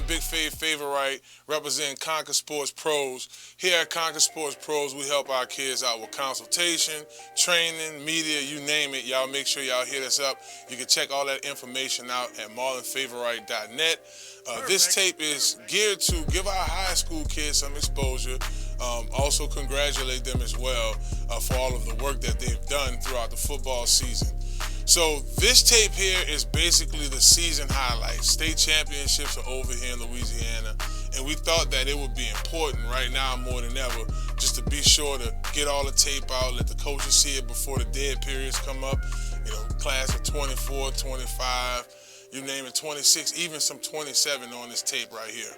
Big Favorite, representing Conquer Sports Pros. Here at Conquer Sports Pros, we help our kids out with consultation, training, media, you name it. Y'all make sure y'all hit us up. You can check all that information out at marlonfavorite.net. This tape is geared to give our high school kids some exposure. Also congratulate them as well for all of the work that they've done throughout the football season. So this tape here is basically the season highlights. State championships are over here in Louisiana, and we thought that it would be important right now more than ever just to be sure to get all the tape out, let the coaches see it before the dead periods come up. You know, class of 24, 25, you name it, 26, even some 27 on this tape right here.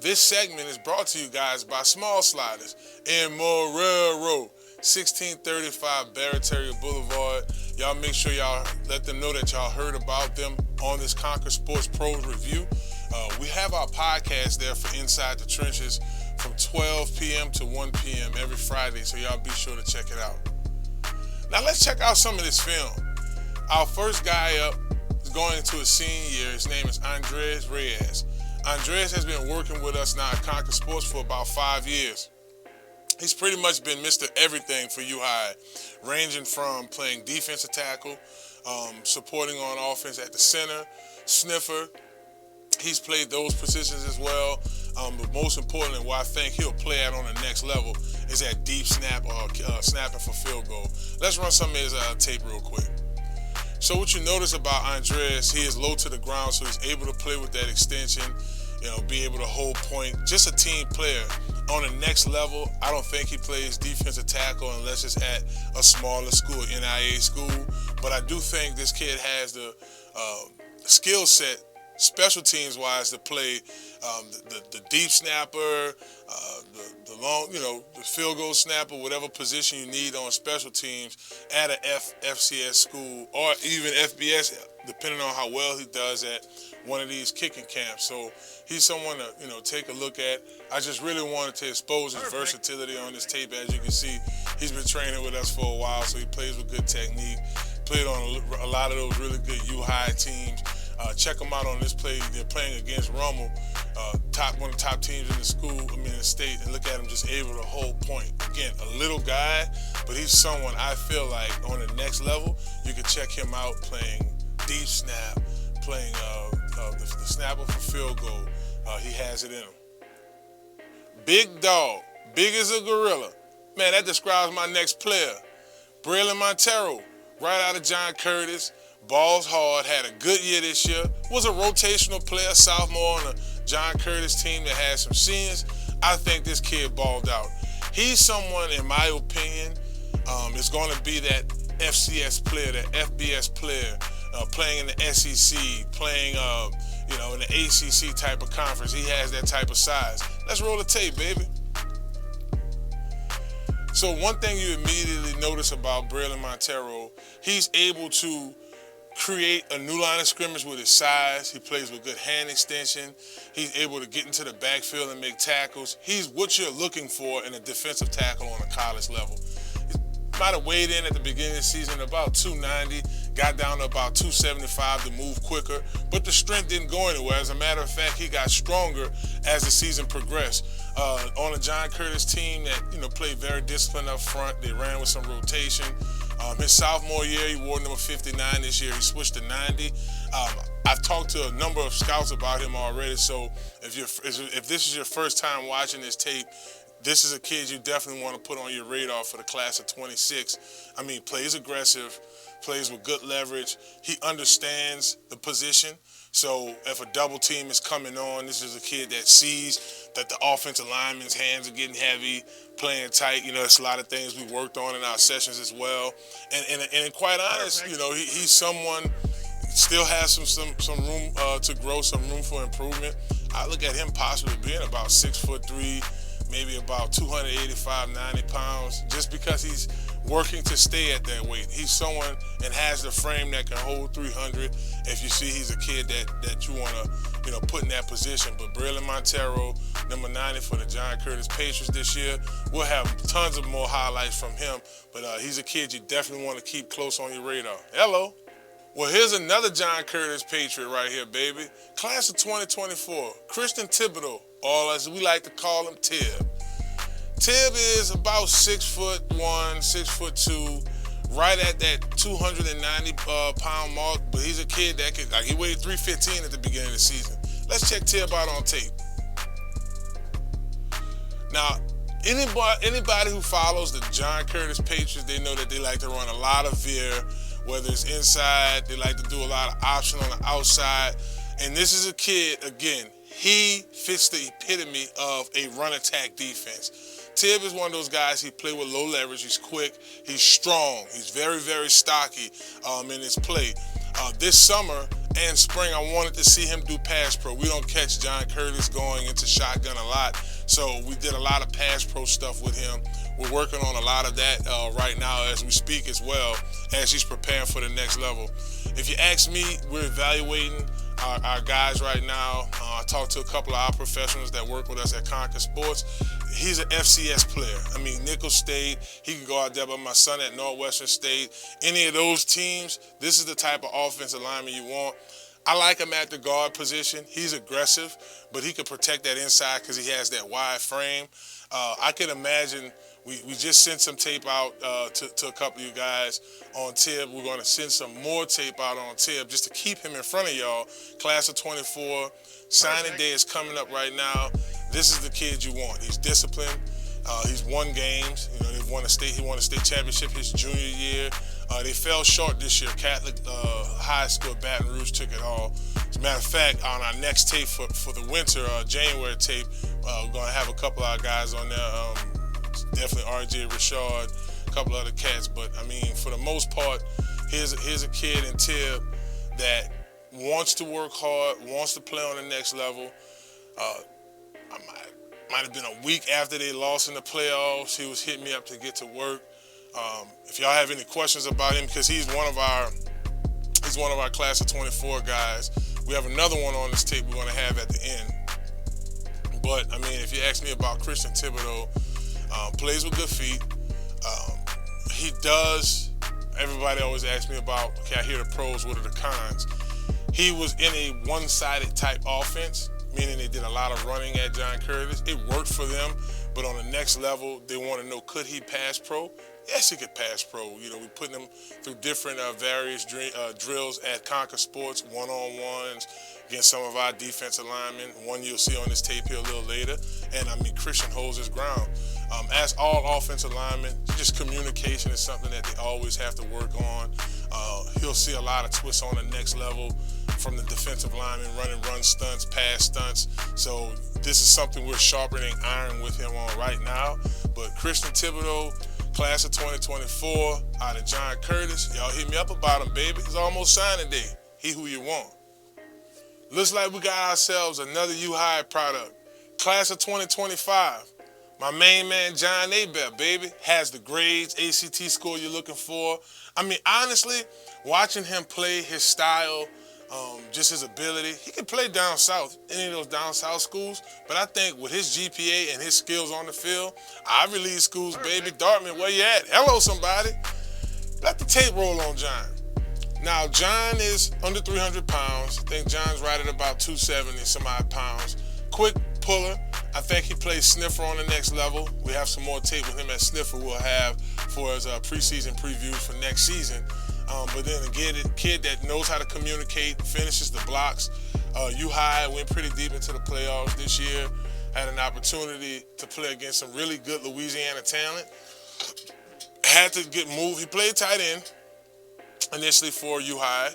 This segment is brought to you guys by Small Sliders in Morero, 1635 Barataria Boulevard. Y'all make sure y'all let them know that y'all heard about them on this Conquer Sports Pros review. We have our podcast there for Inside the Trenches from 12 p.m. to 1 p.m. every Friday, so y'all be sure to check it out. Now let's check out some of this film. Our first guy up is going into his senior year. His name is Andres Reyes. Andres has been working with us now at Conquer Sports for about 5 years. He's pretty much been Mr. Everything for U High, ranging from playing defensive tackle, supporting on offense at the center, sniffer. He's played those positions as well. But most importantly, what I think he'll play at on the next level is at deep snap or snapping for field goal. Let's run some of his tape real quick. So what you notice about Andres, he is low to the ground, so he's able to play with that extension, be able to hold point. Just a team player. On the next level, I don't think he plays defensive tackle unless it's at a smaller school, NIA school. But I do think this kid has the skill set, special teams wise, to play the deep snapper, the long, the field goal snapper, whatever position you need on special teams at a FCS school or even FBS, depending on how well he does at one of these kicking camps. So he's someone to take a look at. I just really wanted to expose his versatility on this tape. As you can see, he's been training with us for a while, so he plays with good technique. Played on a lot of those really good U-High teams. Check them out on this play. They're playing against Rummel, one of the top teams in the state, and look at him just able to hold point. Again, a little guy, but he's someone I feel like on the next level, you can check him out playing deep snap, playing the snapper for field goal. He has it in him. Big dog, big as a gorilla. Man, that describes my next player. Braylon Montero, right out of John Curtis. Balls hard, had a good year this year. Was a rotational player, sophomore on a John Curtis team that had some seniors. I think this kid balled out. He's someone, in my opinion, is going to be that FCS player, that FBS player, playing in the SEC, playing in the ACC type of conference. He has that type of size. Let's roll the tape, baby. So one thing you immediately notice about Braylon Montero, he's able to create a new line of scrimmage with his size. He plays with good hand extension. He's able to get into the backfield and make tackles. He's what you're looking for in a defensive tackle on a college level. He might have weighed in at the beginning of the season about 290, got down to about 275 to move quicker, but the strength didn't go anywhere. As a matter of fact, he got stronger as the season progressed. On a John Curtis team that played very disciplined up front, they ran with some rotation. His sophomore year, he wore number 59. This year, he switched to 90. I've talked to a number of scouts about him already, so if this is your first time watching this tape, this is a kid you definitely want to put on your radar for the class of 26. Plays aggressive, plays with good leverage. He understands the position. So if a double team is coming on, this is a kid that sees that the offensive lineman's hands are getting heavy, playing tight. It's a lot of things we worked on in our sessions as well. And quite honest, he's someone still has some room to grow, some room for improvement. I look at him possibly being about 6'3", maybe about 285, 90 pounds, just because he's working to stay at that weight. He's someone and has the frame that can hold 300. If you see, he's a kid that you want to put in that position. But Braylon Montero, number 90 for the John Curtis Patriots this year, we'll have tons of more highlights from him. But he's a kid you definitely want to keep close on your radar. Hello. Well, here's another John Curtis Patriot right here, baby. Class of 2024, Christian Thibodeau, or as we like to call him, Tib. Tib is about 6'1", 6'2", right at that 290 pound mark, but he's a kid that could, like, he weighed 315 at the beginning of the season. Let's check Tib out on tape. Now, anybody who follows the John Curtis Patriots, they know that they like to run a lot of veer, whether it's inside, they like to do a lot of option on the outside. And this is a kid, again, he fits the epitome of a run-attack defense. Tib is one of those guys, he play with low leverage, he's quick, he's strong, he's very, very stocky in his play. This summer and spring, I wanted to see him do pass pro. We don't catch John Curtis going into shotgun a lot, so we did a lot of pass pro stuff with him. We're working on a lot of that right now as we speak as well, as he's preparing for the next level. If you ask me, we're evaluating our guys right now. I talked to a couple of our professionals that work with us at Conquer Sports. He's an FCS player. I mean, Nicholls State, he can go out there, but my son at Northwestern State, any of those teams, this is the type of offensive lineman you want. I like him at the guard position. He's aggressive, but he can protect that inside because he has that wide frame. I can imagine, we just sent some tape out to a couple of you guys on Tib. We're going to send some more tape out on Tib just to keep him in front of y'all. Class of 24, signing day is coming up right now. This is the kid you want. He's disciplined. He's won games. You know, he won a state championship his junior year. They fell short this year. Catholic High School, Baton Rouge took it all. As a matter of fact, on our next tape for the winter, January tape, we're going to have a couple of our guys on there. Definitely RJ, Rashard, a couple other cats. But, I mean, for the most part, here's a kid in Tib that wants to work hard, wants to play on the next level. I might have been a week after they lost in the playoffs. He was hitting me up to get to work. If y'all have any questions about him, because he's one of our class of 24 guys. We have another one on this tape we're going to have at the end. But I mean, if you ask me about Christian Thibodeau, plays with good feet. He does. Everybody always asks me about, okay, I hear the pros, what are the cons? He was in a one-sided type offense, meaning they did a lot of running at John Curtis. It worked for them, but on the next level, they want to know, could he pass pro? Yes, he could pass pro. You know, we're putting him through different various drills at Conquer Sports, one-on-ones against some of our defensive linemen. One you'll see on this tape here a little later. And, I mean, Christian holds his ground. As all offensive linemen, just communication is something that they always have to work on. He'll see a lot of twists on the next level from the defensive linemen, running run stunts, pass stunts. So this is something we're sharpening iron with him on right now. But Christian Thibodeau, class of 2024, out of John Curtis. Y'all hit me up about him, baby. It's almost signing day. He who you want. Looks like we got ourselves another U-High product. Class of 2025. My main man, John Abel, baby, has the grades, ACT score you're looking for. I mean, honestly, watching him play, his style, just his ability, he can play down south, any of those down south schools, but I think with his GPA and his skills on the field, Ivy League schools, baby, Dartmouth, where you at? Hello, somebody. Let the tape roll on John. Now, John is under 300 pounds. I think John's right at about 270 some odd pounds. Quick puller. I think he plays sniffer on the next level. We have some more tape with him at sniffer we'll have for his preseason previews for next season. But then again, a kid that knows how to communicate, finishes the blocks. U-High went pretty deep into the playoffs this year. Had an opportunity to play against some really good Louisiana talent. Had to get moved. He played tight end initially for U-High,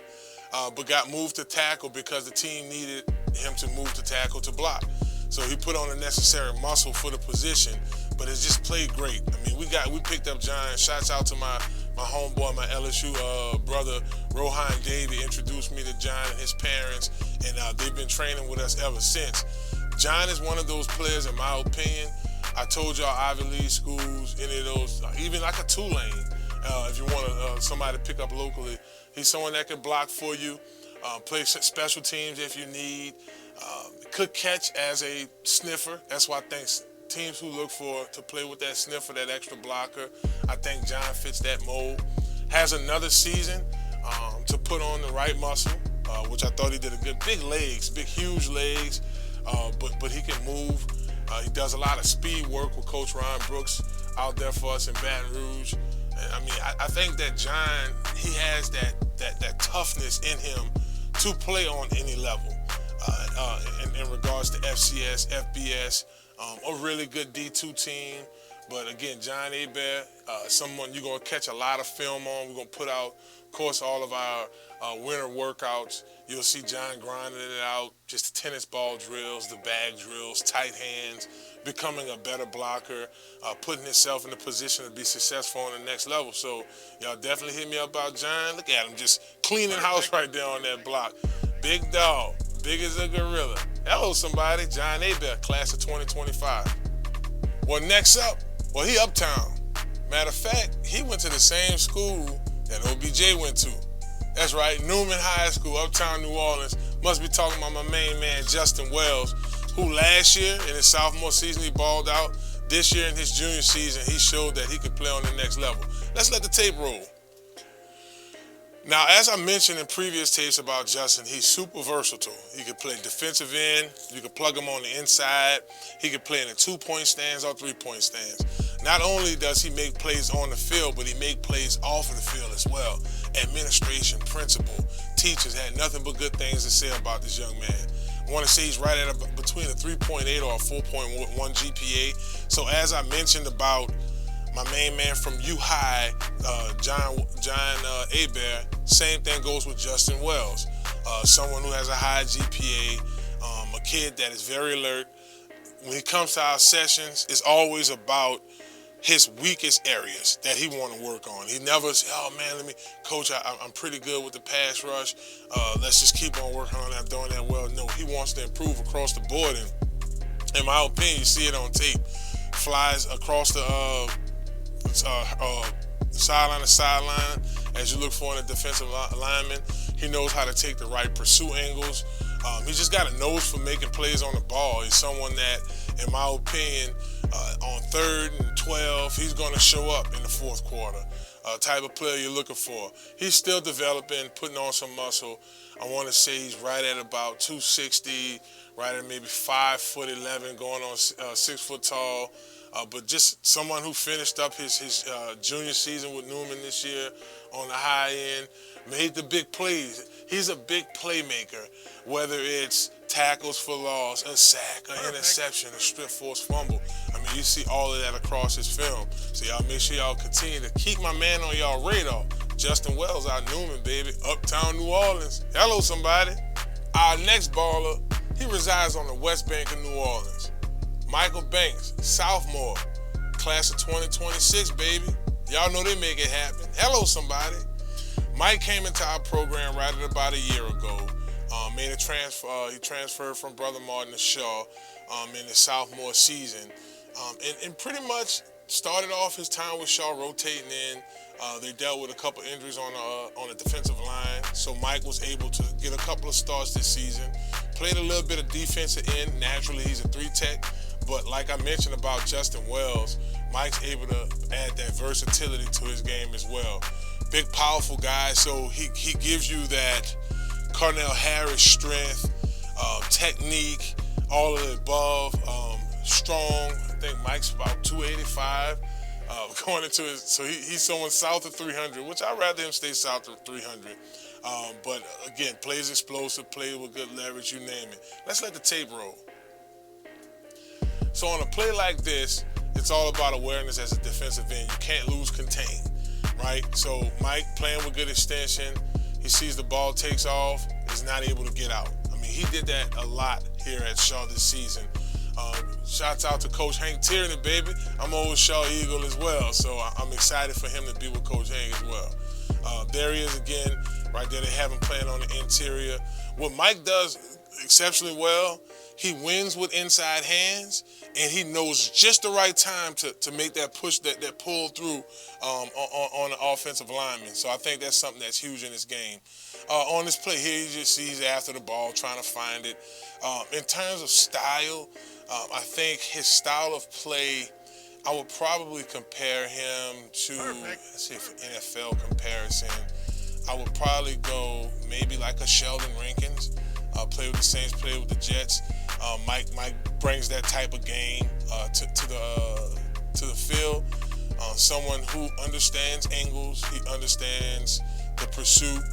but got moved to tackle because the team needed him to move to tackle to block. So he put on the necessary muscle for the position, but it's just played great. I mean, we picked up John. Shouts out to my homeboy, my LSU brother, Rohan Davey, introduced me to John and his parents, and they've been training with us ever since. John is one of those players, in my opinion. I told y'all Ivy League schools, any of those, even like a Tulane, if you want somebody to pick up locally. He's someone that can block for you, play special teams if you need. Could catch as a sniffer. That's why I think teams who look to play with that sniffer, that extra blocker, I think John fits that mold. Has another season to put on the right muscle, which I thought he did a good. Big legs, big huge legs, but he can move. He does a lot of speed work with Coach Ron Brooks out there for us in Baton Rouge. And I mean, I think that John, he has that toughness in him to play on any level. In regards to FCS, FBS, a really good D2 team. But again, John Hebert, someone you're going to catch a lot of film on. We're going to put out, of course, all of our winter workouts. You'll see John grinding it out, just the tennis ball drills, the bag drills, tight hands, becoming a better blocker, putting himself in a position to be successful on the next level. So y'all definitely hit me up about John. Look at him just cleaning house right there on that block. Big dog, big as a gorilla. Hello, somebody. John Hebert, class of 2025. Well, next up, well, he uptown. Matter of fact, he went to the same school that OBJ went to. That's right, Newman High School, uptown New Orleans. Must be talking about my main man, Justin Wells, who last year in his sophomore season, he balled out. This year in his junior season, he showed that he could play on the next level. Let's let the tape roll. Now, as I mentioned in previous tapes about Justin, he's super versatile. He could play defensive end. You could plug him on the inside. He could play in the 2-point stands or 3-point stands. Not only does he make plays on the field, but he makes plays off of the field as well. Administration, principal, teachers had nothing but good things to say about this young man. I want to say he's right at between a 3.8 or a 4.1 GPA. So as I mentioned about my main man from U-High, John Hebert, same thing goes with Justin Wells. Someone who has a high GPA, a kid that is very alert. When he comes to our sessions, it's always about his weakest areas that he want to work on. He never say, oh man, coach, I'm pretty good with the pass rush. Let's just keep on working on that, doing that well. No, he wants to improve across the board. And in my opinion, you see it on tape. Flies across the sideline to sideline as you look for in a defensive lineman. He knows how to take the right pursuit angles. He just got a nose for making plays on the ball. He's someone that, in my opinion, on 3rd and 12, he's going to show up in the 4th quarter. Type of player you're looking for. He's still developing, putting on some muscle. I want to say he's right at about 260, right at maybe 5'11", going on 6 foot tall. But just someone who finished up his junior season with Newman this year on the high end, made the big plays. He's a big playmaker, whether it's tackles for loss, a sack, an interception, a strip force fumble. I mean, you see all of that across his film. So y'all make sure y'all continue to keep my man on y'all radar. Justin Wells out Newman, baby, uptown New Orleans. Hello, somebody. Our next baller, he resides on the West Bank of New Orleans. Michael Banks, sophomore, class of 2026, baby. Y'all know they make it happen. Hello, somebody. Mike came into our program right at about a year ago. Made a transfer. He transferred from Brother Martin to Shaw in his sophomore season, and pretty much started off his time with Shaw rotating in. They dealt with a couple injuries on the defensive line, so Mike was able to get a couple of starts this season. Played a little bit of defensive end. Naturally, he's a 3-tech. But like I mentioned about Justin Wells, Mike's able to add that versatility to his game as well. Big, powerful guy, so he gives you that Cornell Harris strength, technique, all of the above. Strong. I think Mike's about 285. Going into his, so he's someone south of 300, which I'd rather him stay south of 300. But again, plays explosive, plays with good leverage, you name it. Let's let the tape roll. So on a play like this, it's all about awareness as a defensive end. You can't lose contain, right? So Mike playing with good extension. He sees the ball takes off, is not able to get out. I mean, he did that a lot here at Shaw this season. Shouts out to Coach Hank Tierney, baby. I'm an old Shaw Eagle as well, so I'm excited for him to be with Coach Hank as well. There he is again, right there. They have him playing on the interior. What Mike does exceptionally well, he wins with inside hands, and he knows just the right time to make that push, that pull through on the offensive lineman. So I think that's something that's huge in this game. On this play here, you just see he's after the ball, trying to find it. In terms of style, I think his style of play, I would probably compare him to, let's see, for NFL comparison, I would probably go maybe like a Sheldon Rankins. Play with the Saints, play with the Jets. Mike brings that type of game to the field. Someone who understands angles, he understands the pursuit,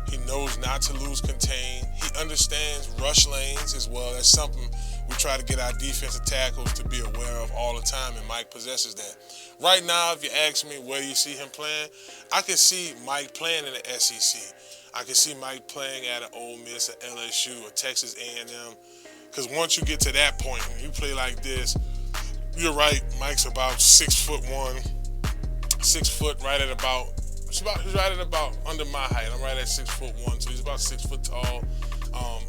he knows not to lose contain, he understands rush lanes as well. That's something we try to get our defensive tackles to be aware of all the time, and Mike possesses that. Right now, if you ask me where do you see him playing, I can see Mike playing in the SEC. I can see Mike playing at an Ole Miss, a LSU, or Texas A&M, because once you get to that point, when you play like this, you're right, Mike's about 6'1", 6 foot, he's right at about under my height. I'm right at 6'1", so he's about 6 foot tall.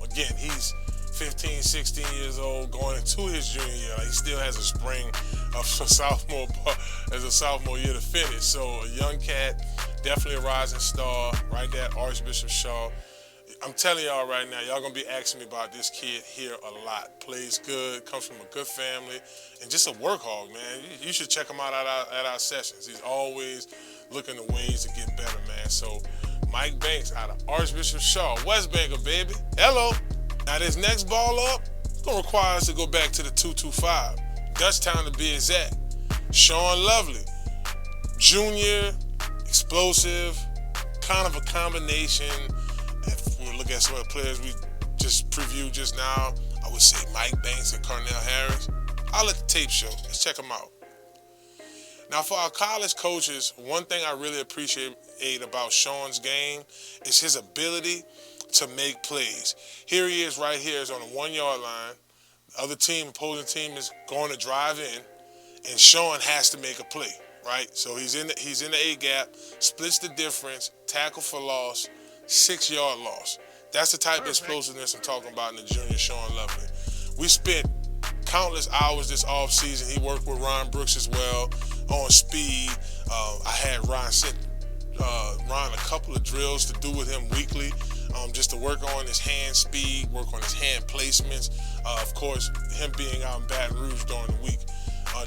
Again, he's 15, 16 years old, going into his junior year. He still has a spring of a sophomore year to finish. So a young cat, definitely a rising star, right there at Archbishop Shaw. I'm telling y'all right now, y'all gonna be asking me about this kid here a lot. Plays good, comes from a good family, and just a work hog, man. You should check him out at our sessions. He's always looking at ways to get better, man. So Mike Banks out of Archbishop Shaw, West Banker, baby. Hello. Now this next ball up, it's gonna require us to go back to the 225. Dutchtown to be exact. Sean Lovely, junior, explosive, kind of a combination. If we look at some of the players we just previewed just now, I would say Mike Banks and Cornell Harris. I'll let the tape show. Let's check them out. Now, for our college coaches, one thing I really appreciate about Sean's game is his ability to make plays. Here he is right here, is on the 1 yard line. The other team, opposing team, is going to drive in, and Sean has to make a play, right? So he's in the A gap, splits the difference, tackle for loss, 6 yard loss. That's the type of explosiveness I'm talking about in the junior Sean Lovely. We spent countless hours this offseason. He worked with Ron Brooks as well on speed. I had Ron sent Ron a couple of drills to do with him weekly, just to work on his hand speed, work on his hand placements. Of course, him being out in Baton Rouge during the week.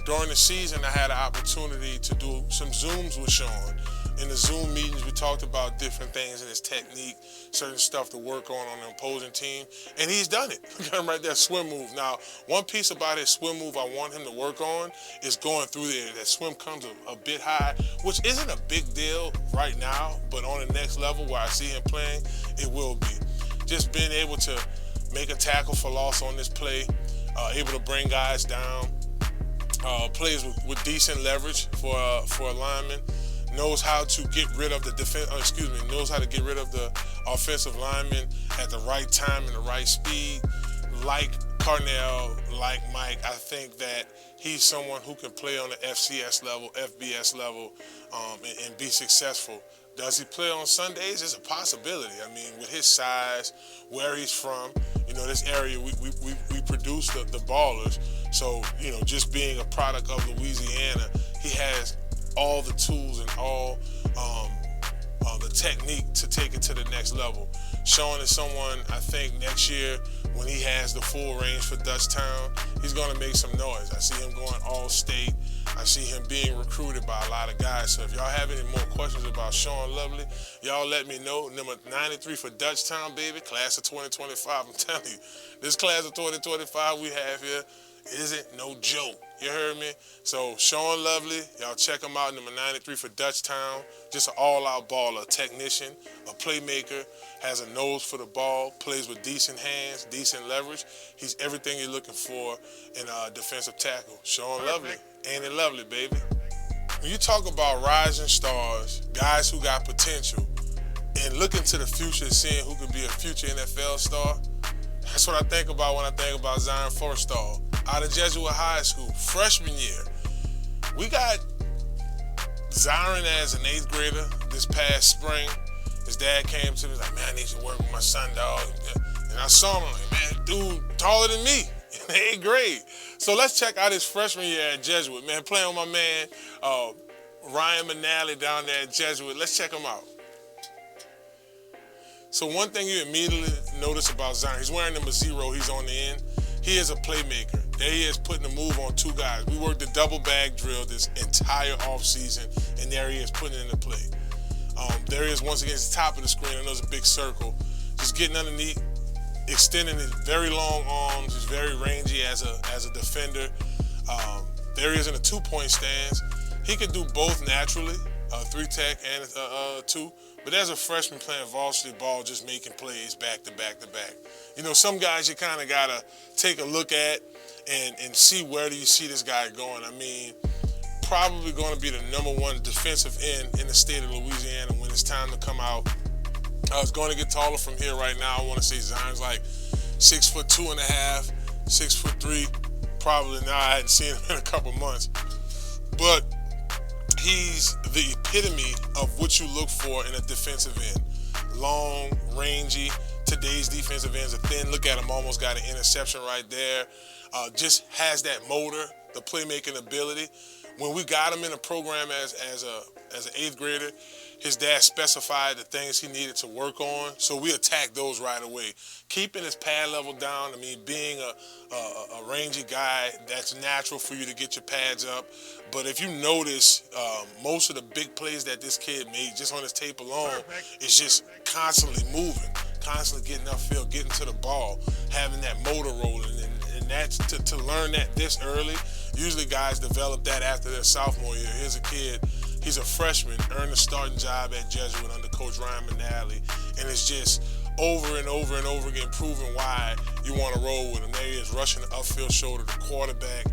During the season, I had an opportunity to do some Zooms with Sean. In the Zoom meetings, we talked about different things in his technique, certain stuff to work on the opposing team, and he's done it. Look at him right there, swim move. Now, one piece about his swim move I want him to work on is going through there. That swim comes a bit high, which isn't a big deal right now, but on the next level where I see him playing, it will be. Just being able to make a tackle for loss on this play, able to bring guys down, plays with decent leverage for a lineman. Knows how to get rid of the knows how to get rid of the offensive lineman at the right time and the right speed. Like Cornell, like Mike, I think that he's someone who can play on the FCS level, FBS level, and be successful. Does he play on Sundays? It's a possibility. I mean, with his size, where he's from, this area, we produce the ballers. So, just being a product of Louisiana, he has all the tools and all the technique to take it to the next level. Sean is someone, I think, next year when he has the full range for Dutchtown, he's going to make some noise. I see him going all state. I see him being recruited by a lot of guys. So if y'all have any more questions about Sean Lovely, y'all let me know. Number 93 for Dutchtown, baby, class of 2025. I'm telling you, this class of 2025 we have here isn't no joke. You heard me? So Sean Lovely, y'all check him out, number 93 for Dutchtown. Just an all-out baller, a technician, a playmaker, has a nose for the ball, plays with decent hands, decent leverage. He's everything you're looking for in a defensive tackle. Sean Lovely, ain't it lovely, baby? When you talk about rising stars, guys who got potential, and looking to the future, seeing who could be a future NFL star, that's what I think about when I think about Zion Forstall. Out of Jesuit High School, freshman year. We got Zion as an 8th grader this past spring. His dad came to me, like, man, I need you to work with my son, dog. And I saw him, like, man, dude taller than me in the 8th grade. So let's check out his freshman year at Jesuit, man, playing with my man, Ryan Manali down there at Jesuit. Let's check him out. So one thing you immediately notice about Zion, he's wearing number 0, he's on the end. He is a playmaker. There he is putting a move on 2 guys. We worked the double bag drill this entire offseason, and there he is putting it into play. There he is once again, it's the top of the screen. I know it's a big circle. Just getting underneath, extending his very long arms. He's very rangy as a defender. There he is in a 2-point stance. He could do both naturally, 3-tech and 2. But as a freshman playing varsity ball, just making plays back to back to back. You know, some guys you kind of got to take a look at and see where do you see this guy going. I mean, probably going to be the #1 defensive end in the state of Louisiana when it's time to come out. It's going to get taller from here right now. I want to say Zion's like 6'2.5", 6'3". Probably now. I hadn't seen him in a couple months. But he's the epitome of what you look for in a defensive end. Long, rangy. Today's defensive ends are thin. Look at him, almost got an interception right there. Just has that motor, the playmaking ability. When we got him in the program as an 8th grader, his dad specified the things he needed to work on, so we attacked those right away. Keeping his pad level down, I mean, being a rangy guy, that's natural for you to get your pads up. But if you notice, most of the big plays that this kid made just on his tape alone is just constantly moving, constantly getting upfield, getting to the ball, having that motor rolling. And that's to learn that this early. Usually guys develop that after their sophomore year. Here's a kid, he's a freshman, earned a starting job at Jesuit under Coach Ryan McNally, and it's just over and over and over again proving why you want to roll with him. There he is, rushing the upfield shoulder, the quarterback.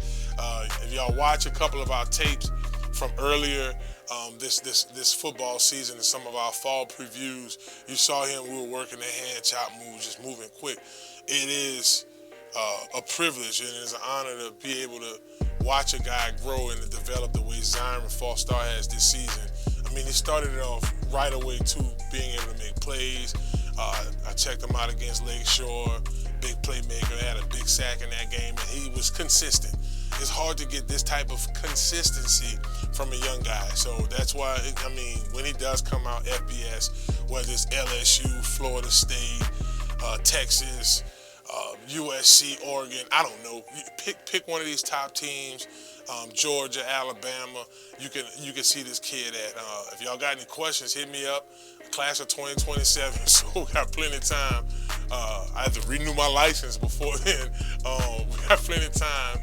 If y'all watch a couple of our tapes from earlier this football season and some of our fall previews, you saw him, we were working the hand chop moves, just moving quick. It is a privilege and it's an honor to be able to watch a guy grow and to develop the way Zion Falstar has this season. I mean, he started it off right away too, being able to make plays. I checked him out against Lakeshore, big playmaker, had a big sack in that game, and he was consistent. It's hard to get this type of consistency from a young guy. So that's why, I mean, when he does come out FBS, whether it's LSU, Florida State, Texas, USC, Oregon, I don't know. Pick one of these top teams, Georgia, Alabama. You can see this kid at. If y'all got any questions, hit me up. Class of 2027, so we got plenty of time. I have to renew my license before then. We got plenty of time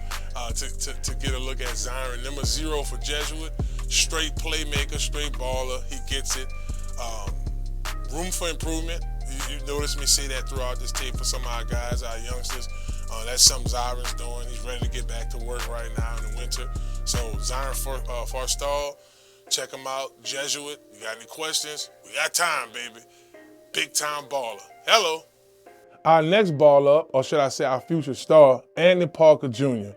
to get a look at Zion. #0 for Jesuit, straight playmaker, straight baller. He gets it. Room for improvement. You notice me say that throughout this tape for some of our guys, our youngsters. That's something Zyron's doing. He's ready to get back to work right now in the winter. So Zion Falstar, check him out. Jesuit, you got any questions? We got time, baby. Big time baller. Hello. Our next baller up, or should I say our future star, Anthony Parker Jr.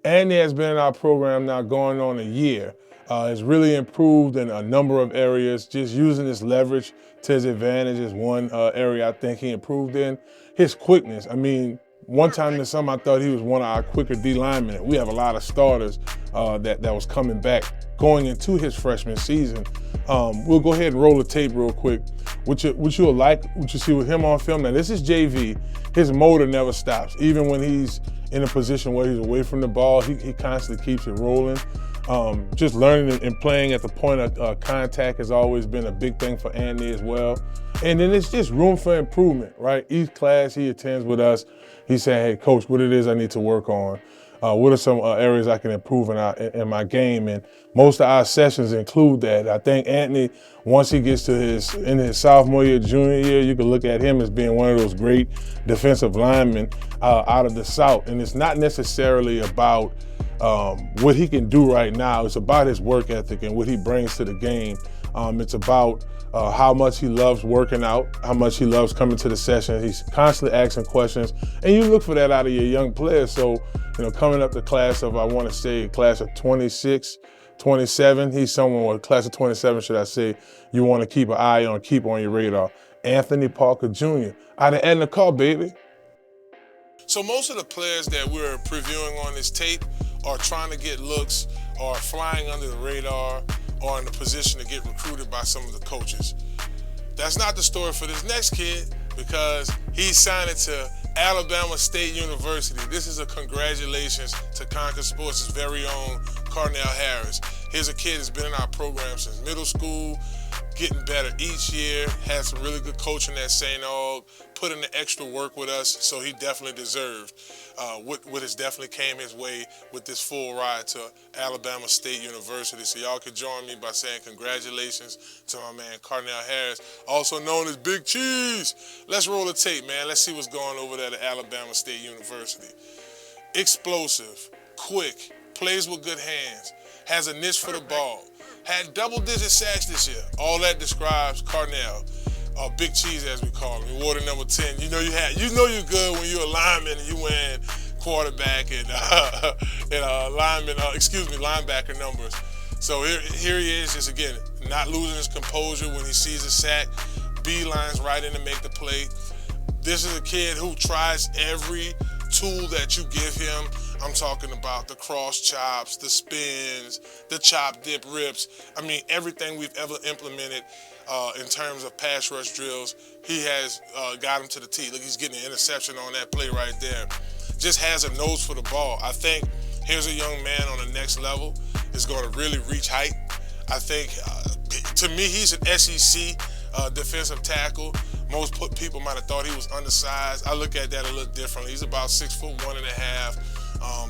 Anthony has been in our program now going on a year. Has really improved in a number of areas. Just using his leverage to his advantage is one area I think he improved in. His quickness. I mean, one time in summer I thought he was one of our quicker D linemen. We have a lot of starters that was coming back going into his freshman season. We'll go ahead and roll the tape real quick. What you see with him on film. Now this is JV. His motor never stops. Even when he's in a position where he's away from the ball, he constantly keeps it rolling. Just learning and playing at the point of contact has always been a big thing for Anthony as well. And then it's just room for improvement, right? Each class he attends with us, he's saying, hey, coach, what it is I need to work on? What are some areas I can improve in my game? And most of our sessions include that. I think Anthony, once he gets to his sophomore year, junior year, you can look at him as being one of those great defensive linemen out of the South. And it's not necessarily about what he can do right now. It's about his work ethic and what he brings to the game. It's about how much he loves working out, how much he loves coming to the session. He's constantly asking questions, and you look for that out of your young players. So, coming up the class of, I want to say, class of 26, 27, he's someone, or class of 27, should I say, you want to keep an eye on, keep on your radar. Anthony Parker Jr. out of Edna Call, baby. So most of the players that we're previewing on this tape are trying to get looks, or flying under the radar, or in a position to get recruited by some of the coaches. That's not the story for this next kid, because he's signing to Alabama State University. This is a congratulations to Concord Sports' very own Carnell Harris. Here's a kid that's been in our program since middle school, getting better each year, had some really good coaching at St. Aug, put in the extra work with us, so he definitely deserved what has definitely came his way with this full ride to Alabama State University. So y'all can join me by saying congratulations to my man Carnell Harris, also known as Big Cheese. Let's roll the tape, man. Let's see what's going over there at Alabama State University. Explosive, quick, plays with good hands, has a niche for the ball, had double-digit sacks this year. All that describes Carnell. Big Cheese, as we call him. He wore the number 10. You know you're good when you're a lineman and you wearing quarterback and linebacker numbers. So here he is, just again, not losing his composure when he sees a sack. Beelines right in to make the play. This is a kid who tries every tool that you give him. I'm talking about the cross chops, the spins, the chop dip rips. I mean, everything we've ever implemented in terms of pass rush drills, he has got him to the T. Look, he's getting an interception on that play right there. Just has a nose for the ball. I think here's a young man on the next level. Is going to really reach height. I think, to me, he's an SEC defensive tackle. Most people might have thought he was undersized. I look at that a little differently. He's about 6'1.5".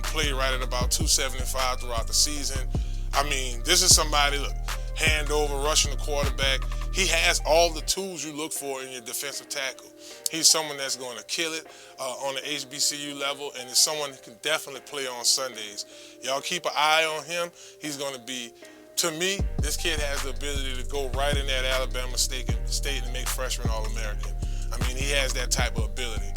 Played right at about 275 throughout the season. I mean, this is somebody, look, hand over, rushing the quarterback. He has all the tools you look for in your defensive tackle. He's someone that's going to kill it on the HBCU level, and is someone who can definitely play on Sundays. Y'all keep an eye on him. He's going to be, to me, this kid has the ability to go right in that Alabama State and make freshman All-American. I mean, he has that type of ability.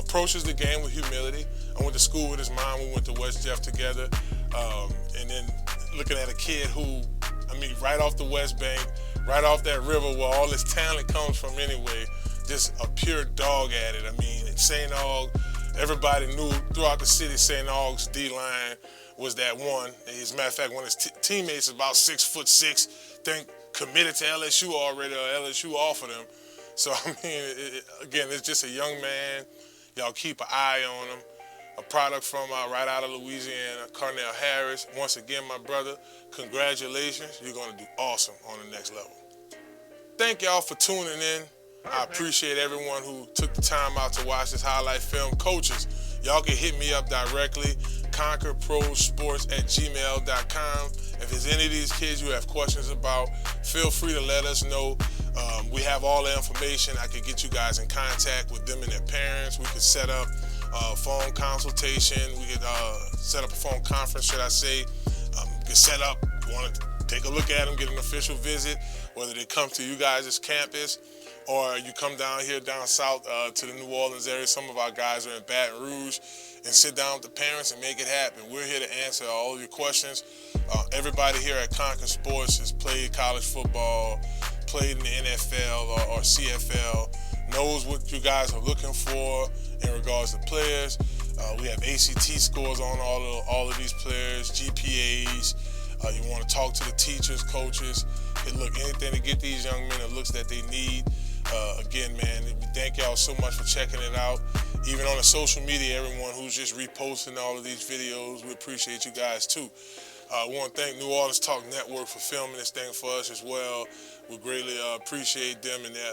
Approaches the game with humility. I went to school with his mom. We went to West Jeff together. And then looking at a kid who, I mean, right off the West Bank, right off that river where all this talent comes from anyway, just a pure dog at it. I mean, at St. Aug, everybody knew throughout the city St. Aug's D-line was that one. As a matter of fact, one of his teammates is about 6'6", think committed to LSU already, or LSU offered him. So, I mean, again, it's just a young man. Y'all keep an eye on him. A product from right out of Louisiana, Carnell Harris. Once again, my brother, congratulations. You're going to do awesome on the next level. Thank y'all for tuning in. I appreciate everyone who took the time out to watch this highlight film. Coaches, y'all can hit me up directly, conquerprosports@gmail.com. If there's any of these kids you have questions about, feel free to let us know. We have all the information. I could get you guys in contact with them and their parents. We could set up a phone consultation. We could set up a phone conference, should I say. We could set up, you want to take a look at them, get an official visit, whether they come to you guys' campus or you come down here, down south to the New Orleans area. Some of our guys are in Baton Rouge, and sit down with the parents and make it happen. We're here to answer all of your questions. Everybody here at Conquer Sports has played college football, played in the NFL or CFL, knows what you guys are looking for in regards to players. We have ACT scores on all of these players, GPAs. You want to talk to the teachers, coaches, and look, anything to get these young men the looks that they need. Again, man, we thank y'all so much for checking it out. Even on the social media, everyone who's just reposting all of these videos, we appreciate you guys too. I want to thank New Orleans Talk Network for filming this thing for us as well. We greatly appreciate them and their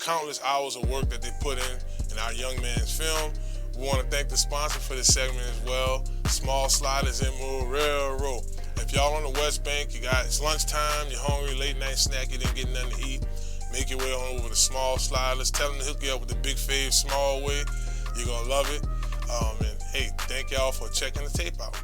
countless hours of work that they put in our young man's film. We want to thank the sponsor for this segment as well, Small Sliders in Morero. If y'all on the West Bank, it's lunchtime, you're hungry, late night snack, you didn't get nothing to eat, make your way on over to Small Sliders. Tell them to hook you up with the Big Fave Small Way. You're going to love it. And hey, thank y'all for checking the tape out.